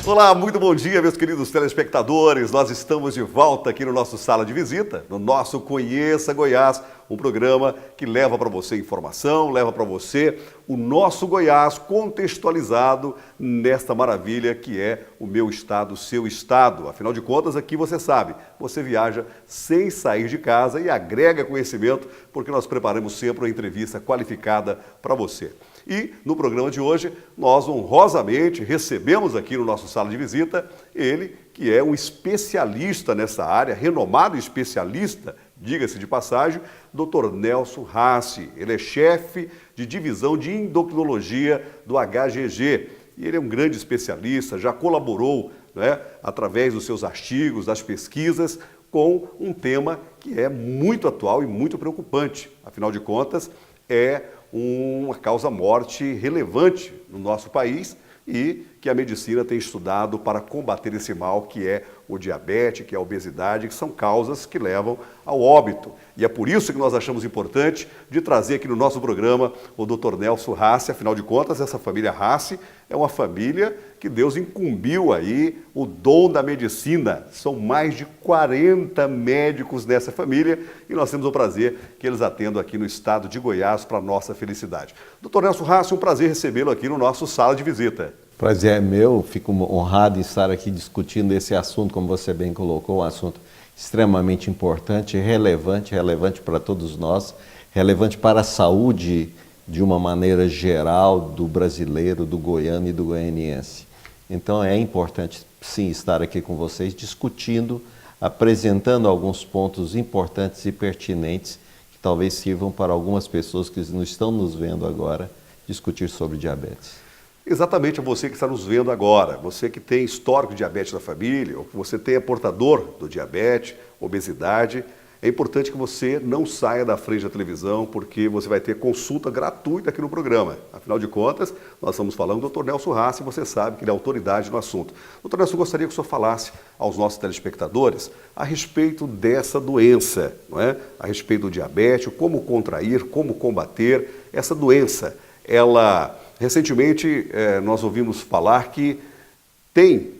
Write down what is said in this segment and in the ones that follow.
Olá, muito bom dia, meus queridos telespectadores. Nós estamos de volta aqui no nosso Sala de Visita, no nosso Conheça Goiás, um programa que leva para você informação, leva para você o nosso Goiás contextualizado nesta maravilha que é o meu estado, o seu estado. Afinal de contas, aqui você sabe, você viaja sem sair de casa e agrega conhecimento, porque nós preparamos sempre uma entrevista qualificada para você. E no programa de hoje, nós honrosamente recebemos aqui no nosso Sala de Visita ele, que é um especialista nessa área, renomado especialista, diga-se de passagem, Dr. Nelson Rassi. Ele é chefe de divisão de endocrinologia do HGG. E ele é um grande especialista, já colaborou, através dos seus artigos, das pesquisas, com um tema que é muito atual e muito preocupante. Afinal de contas, é uma causa-morte relevante no nosso país e que a medicina tem estudado para combater esse mal que é o diabetes, que é a obesidade, que são causas que levam ao óbito. E é por isso que nós achamos importante de trazer aqui no nosso programa o Dr. Nelson Rassi. Afinal de contas, essa família Rassi é uma família que Deus incumbiu aí o dom da medicina. São mais de 40 médicos dessa família e nós temos o prazer que eles atendam aqui no estado de Goiás para nossa felicidade. Dr. Nelson Rassi, um prazer recebê-lo aqui no nosso Sala de Visita. Prazer é meu, fico honrado em estar aqui discutindo esse assunto, como você bem colocou, um assunto extremamente importante, relevante para todos nós, relevante para a saúde de uma maneira geral do brasileiro, do goiano e do goianiense. Então é importante sim estar aqui com vocês discutindo, apresentando alguns pontos importantes e pertinentes que talvez sirvam para algumas pessoas que não estão nos vendo agora discutir sobre diabetes. Exatamente a você que está nos vendo agora, você que tem histórico de diabetes na família, ou que você é portador do diabetes, obesidade, é importante que você não saia da frente da televisão, porque você vai ter consulta gratuita aqui no programa. Afinal de contas, nós estamos falando do Dr. Nelson Rassi, e você sabe que ele é autoridade no assunto. Dr. Nelson, gostaria que o senhor falasse aos nossos telespectadores a respeito dessa doença, não é? A respeito do diabetes, como contrair, como combater essa doença. Recentemente, nós ouvimos falar que tem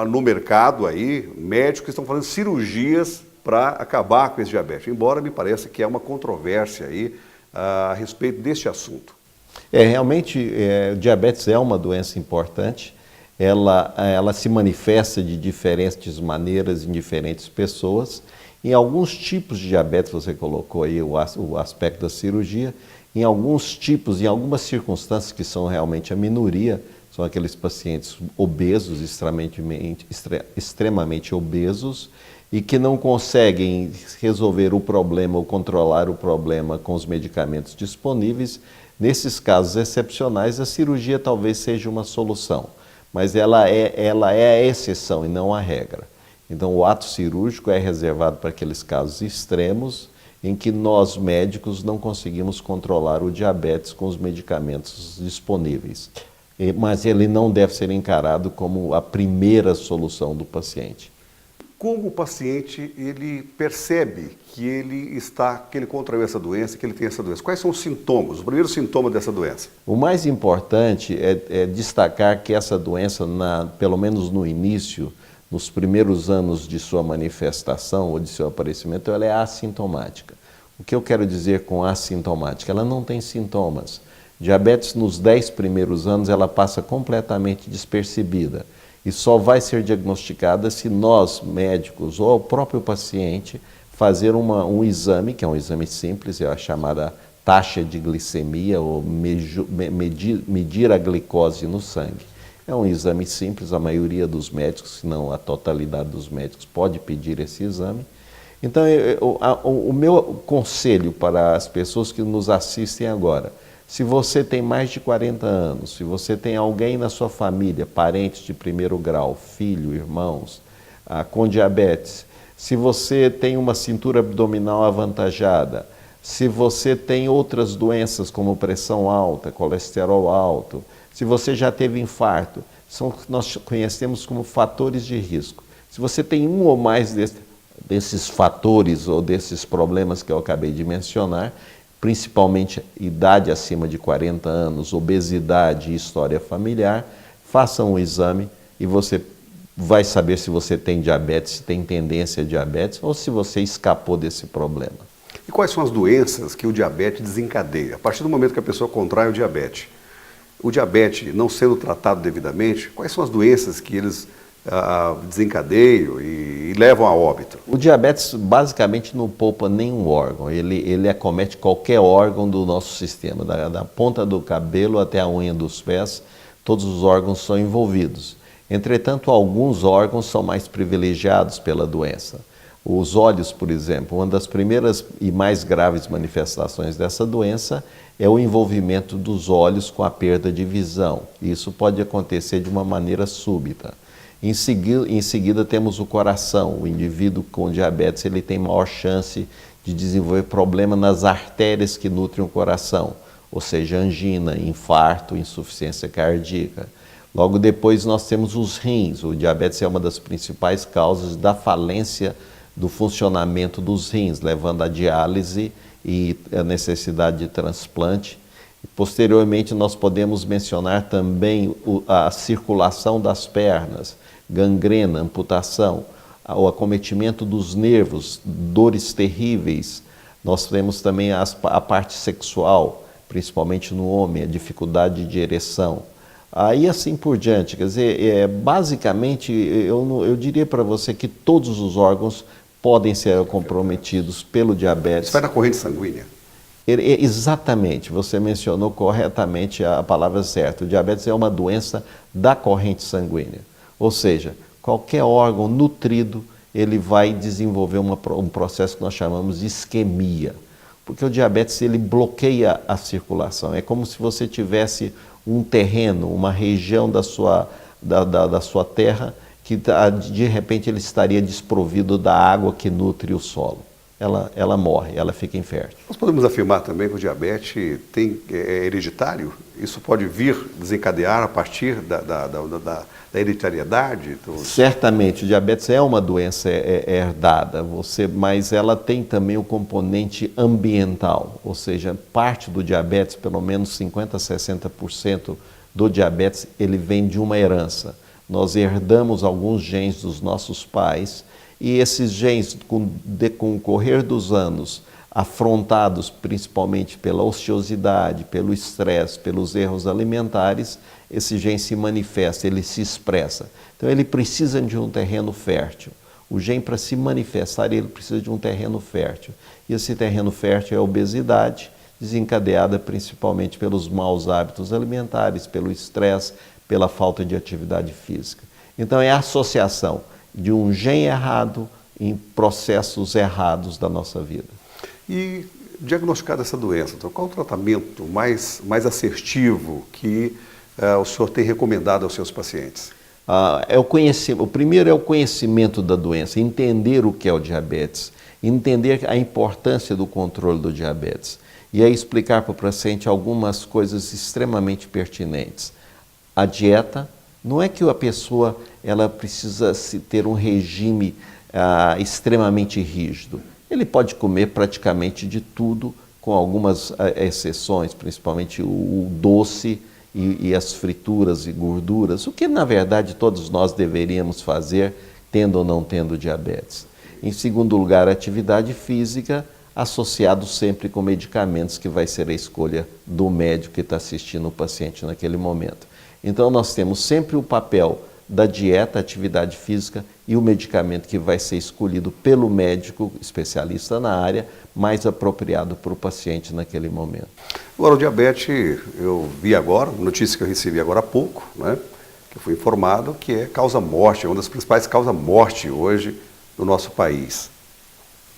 no mercado aí médicos que estão fazendo cirurgias para acabar com esse diabetes, embora me pareça que há uma controvérsia aí a respeito deste assunto. Realmente, o diabetes é uma doença importante, ela se manifesta de diferentes maneiras em diferentes pessoas. Em alguns tipos de diabetes, você colocou aí o aspecto da cirurgia, em alguns tipos, em algumas circunstâncias que são realmente a minoria, são aqueles pacientes obesos, extremamente obesos, e que não conseguem resolver o problema ou controlar o problema com os medicamentos disponíveis. Nesses casos excepcionais, a cirurgia talvez seja uma solução, mas ela é a exceção e não a regra. Então, o ato cirúrgico é reservado para aqueles casos extremos, em que nós médicos não conseguimos controlar o diabetes com os medicamentos disponíveis. Mas ele não deve ser encarado como a primeira solução do paciente. Como o paciente ele percebe que ele contraiu essa doença, que ele tem essa doença? Quais são os sintomas, os primeiros sintomas dessa doença? O mais importante é destacar que essa doença, pelo menos no início, nos primeiros anos de sua manifestação ou de seu aparecimento, ela é assintomática. O que eu quero dizer com assintomática? Ela não tem sintomas. Diabetes, nos 10 primeiros anos, ela passa completamente despercebida e só vai ser diagnosticada se nós, médicos, ou o próprio paciente, fazer um exame, que é um exame simples, é a chamada taxa de glicemia, ou medir a glicose no sangue. É um exame simples, a maioria dos médicos, se não a totalidade dos médicos, pode pedir esse exame. Então, o meu conselho para as pessoas que nos assistem agora, se você tem mais de 40 anos, se você tem alguém na sua família, parentes de primeiro grau, filho, irmãos, com diabetes, se você tem uma cintura abdominal avantajada, se você tem outras doenças como pressão alta, colesterol alto, se você já teve infarto, são o que nós conhecemos como fatores de risco. Se você tem um ou mais desses fatores ou desses problemas que eu acabei de mencionar, principalmente idade acima de 40 anos, obesidade e história familiar, façam um exame e você vai saber se você tem diabetes, se tem tendência a diabetes ou se você escapou desse problema. E quais são as doenças que o diabetes desencadeia? A partir do momento que a pessoa contrai o diabetes não sendo tratado devidamente, quais são as doenças que eles desencadeiam e levam a óbito? O diabetes basicamente não poupa nenhum órgão, ele acomete qualquer órgão do nosso sistema, da ponta do cabelo até a unha dos pés, todos os órgãos são envolvidos. Entretanto, alguns órgãos são mais privilegiados pela doença. Os olhos, por exemplo, uma das primeiras e mais graves manifestações dessa doença é o envolvimento dos olhos com a perda de visão. Isso pode acontecer de uma maneira súbita. Em seguida temos o coração. O indivíduo com diabetes ele tem maior chance de desenvolver problema nas artérias que nutrem o coração, ou seja, angina, infarto, insuficiência cardíaca. Logo depois nós temos os rins. O diabetes é uma das principais causas da falência do funcionamento dos rins, levando à diálise e a necessidade de transplante. Posteriormente nós podemos mencionar também a circulação das pernas, gangrena, amputação, o acometimento dos nervos, dores terríveis. Nós temos também a parte sexual, principalmente no homem, a dificuldade de ereção. Aí assim por diante, quer dizer, basicamente eu diria para você que todos os órgãos podem ser comprometidos pelo diabetes. Isso vai na corrente sanguínea? Exatamente, você mencionou corretamente a palavra certa. O diabetes é uma doença da corrente sanguínea. Ou seja, qualquer órgão nutrido, ele vai desenvolver um processo que nós chamamos de isquemia. Porque o diabetes, ele bloqueia a circulação. É como se você tivesse um terreno, uma região da sua terra, que de repente ele estaria desprovido da água que nutre o solo. Ela morre, ela fica infértil. Nós podemos afirmar também que o diabetes é hereditário? Isso pode vir desencadear a partir da hereditariedade? Certamente, o diabetes é uma doença herdada, mas ela tem também o componente ambiental, ou seja, parte do diabetes, pelo menos 50% a 60% do diabetes, ele vem de uma herança. Nós herdamos alguns genes dos nossos pais e esses genes, com o correr dos anos, afrontados principalmente pela ociosidade, pelo estresse, pelos erros alimentares, esse gene se manifesta, ele se expressa. Então ele precisa de um terreno fértil. O gene, para se manifestar, ele precisa de um terreno fértil. E esse terreno fértil é a obesidade, desencadeada principalmente pelos maus hábitos alimentares, pelo estresse, pela falta de atividade física. Então é a associação de um gene errado em processos errados da nossa vida. E diagnosticada essa doença, então, qual o tratamento mais assertivo que o senhor tem recomendado aos seus pacientes? O primeiro é o conhecimento da doença, entender o que é o diabetes, entender a importância do controle do diabetes e aí explicar para o paciente algumas coisas extremamente pertinentes. A dieta, não é que a pessoa ela precisa ter um regime extremamente rígido. Ele pode comer praticamente de tudo, com algumas exceções, principalmente o doce e as frituras e gorduras, o que na verdade todos nós deveríamos fazer, tendo ou não tendo diabetes. Em segundo lugar, a atividade física, associado sempre com medicamentos, que vai ser a escolha do médico que está assistindo o paciente naquele momento. Então nós temos sempre o papel da dieta, atividade física e o medicamento que vai ser escolhido pelo médico especialista na área, mais apropriado para o paciente naquele momento. Agora, o diabetes, eu vi agora, notícia que eu recebi agora há pouco, né, que eu fui informado que é causa-morte, é uma das principais causas-morte hoje no nosso país.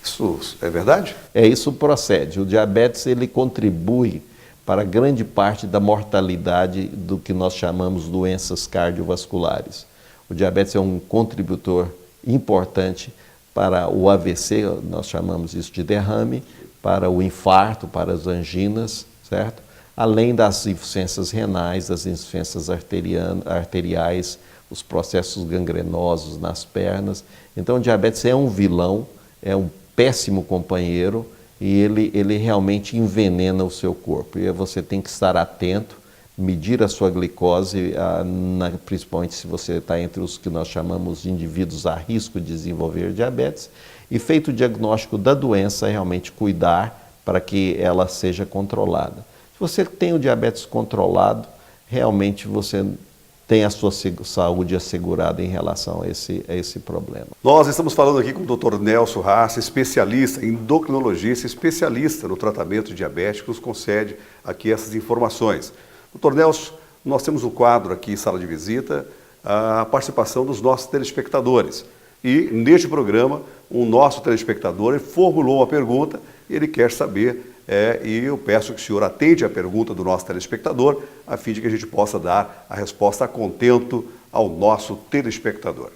Isso é verdade? Isso procede. O diabetes ele contribui para grande parte da mortalidade do que nós chamamos de doenças cardiovasculares. O diabetes é um contributor importante para o AVC, nós chamamos isso de derrame, para o infarto, para as anginas, certo? Além das insuficiências renais, das insuficiências arteriais, os processos gangrenosos nas pernas. Então o diabetes é um vilão, é um péssimo companheiro, e ele realmente envenena o seu corpo. E você tem que estar atento, medir a sua glicose, principalmente se você está entre os que nós chamamos de indivíduos a risco de desenvolver diabetes, e feito o diagnóstico da doença, realmente cuidar para que ela seja controlada. Se você tem o diabetes controlado, realmente você tem a sua saúde assegurada em relação a esse problema. Nós estamos falando aqui com o Dr. Nelson Rassi, especialista, endocrinologista, especialista no tratamento de diabetes, que nos concede aqui essas informações. Dr. Nelson, nós temos um quadro aqui, Sala de Visita, a participação dos nossos telespectadores. E neste programa, o nosso telespectador formulou uma pergunta e ele quer saber, e eu peço que o senhor atende a pergunta do nosso telespectador, a fim de que a gente possa dar a resposta a contento ao nosso telespectador.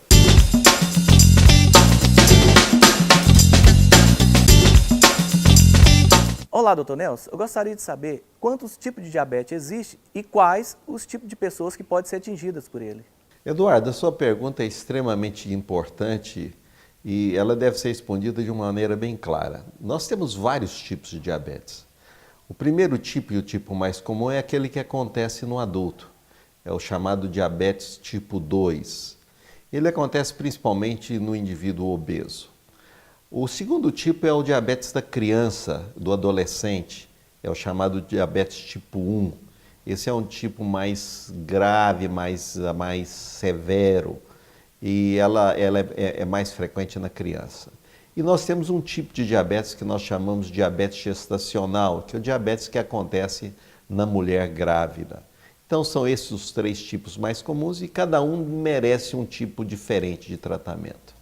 Olá, doutor Nelson. Eu gostaria de saber quantos tipos de diabetes existem e quais os tipos de pessoas que podem ser atingidas por ele. Eduardo, a sua pergunta é extremamente importante e ela deve ser respondida de uma maneira bem clara. Nós temos vários tipos de diabetes. O primeiro tipo e o tipo mais comum é aquele que acontece no adulto. É o chamado diabetes tipo 2. Ele acontece principalmente no indivíduo obeso. O segundo tipo é o diabetes da criança, do adolescente. É o chamado diabetes tipo 1. Esse é um tipo mais grave, mais severo. E ela é mais frequente na criança. E nós temos um tipo de diabetes que nós chamamos de diabetes gestacional, que é o diabetes que acontece na mulher grávida. Então são esses os três tipos mais comuns e cada um merece um tipo diferente de tratamento.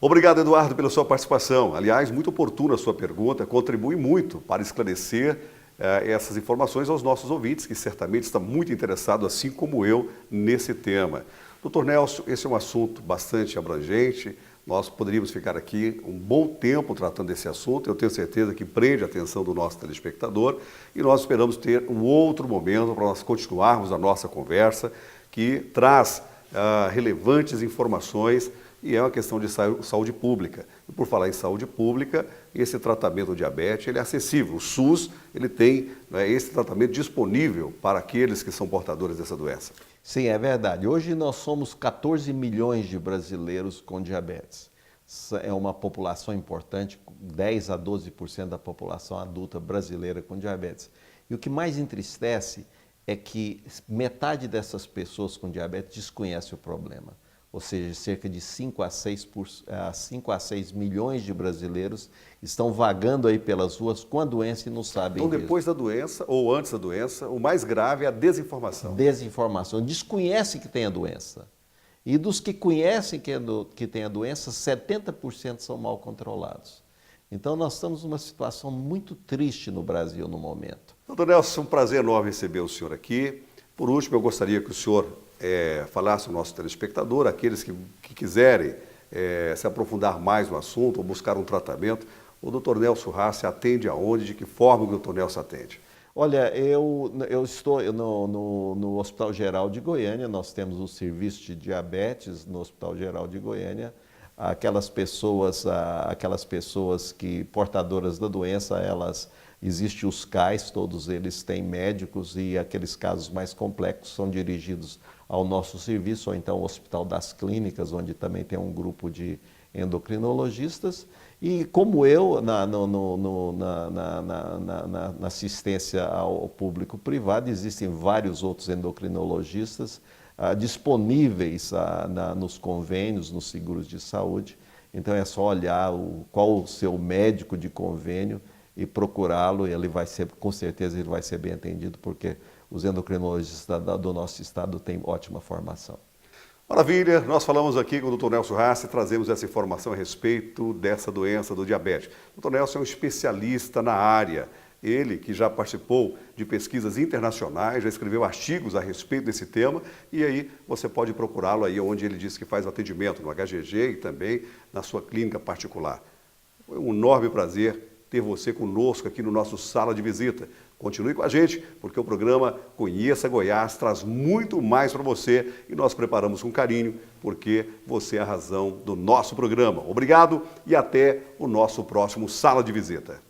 Obrigado, Eduardo, pela sua participação. Aliás, muito oportuna a sua pergunta, contribui muito para esclarecer essas informações aos nossos ouvintes, que certamente estão muito interessados, assim como eu, nesse tema. Doutor Nelson, esse é um assunto bastante abrangente, nós poderíamos ficar aqui um bom tempo tratando desse assunto, eu tenho certeza que prende a atenção do nosso telespectador e nós esperamos ter um outro momento para nós continuarmos a nossa conversa, que traz relevantes informações e é uma questão de saúde pública. E por falar em saúde pública, esse tratamento do diabetes ele é acessível. O SUS ele tem esse tratamento disponível para aqueles que são portadores dessa doença. Sim, é verdade. Hoje nós somos 14 milhões de brasileiros com diabetes. É uma população importante, 10 a 12% da população adulta brasileira com diabetes. E o que mais entristece é que metade dessas pessoas com diabetes desconhece o problema. Ou seja, cerca de 5 a 6 milhões de brasileiros estão vagando aí pelas ruas com a doença e não sabem Então, depois da doença ou antes da doença, o mais grave é a desinformação. Desinformação. Desconhece que tem a doença. E dos que conhecem que tem a doença, 70% são mal controlados. Então, nós estamos numa situação muito triste no Brasil no momento. Doutor Nelson, é um prazer enorme receber o senhor aqui. Por último, eu gostaria que o senhor falasse ao nosso telespectador, aqueles que quiserem se aprofundar mais no assunto ou buscar um tratamento, o Dr. Nelson Rassi atende aonde, de que forma o Dr. Nelson atende? Olha, eu estou no Hospital Geral de Goiânia, nós temos o serviço de diabetes no Hospital Geral de Goiânia. Aquelas pessoas que portadoras da doença, existem os CAIs, todos eles têm médicos e aqueles casos mais complexos são dirigidos ao nosso serviço, ou então ao Hospital das Clínicas, onde também tem um grupo de endocrinologistas. E como eu, na assistência ao público privado, existem vários outros endocrinologistas disponíveis nos convênios, nos seguros de saúde. Então é só olhar qual o seu médico de convênio e procurá-lo, e com certeza ele vai ser bem atendido, porque os endocrinologistas do nosso estado têm ótima formação. Maravilha, nós falamos aqui com o Dr. Nelson Rassi, trazemos essa informação a respeito dessa doença do diabetes. O Dr. Nelson é um especialista na área, ele que já participou de pesquisas internacionais, já escreveu artigos a respeito desse tema, e aí você pode procurá-lo aí onde ele diz que faz o atendimento, no HGG e também na sua clínica particular. Foi um enorme prazer ter você conosco aqui no nosso Sala de Visita. Continue com a gente, porque o programa Conheça Goiás traz muito mais para você e nós preparamos com carinho, porque você é a razão do nosso programa. Obrigado e até o nosso próximo Sala de Visita.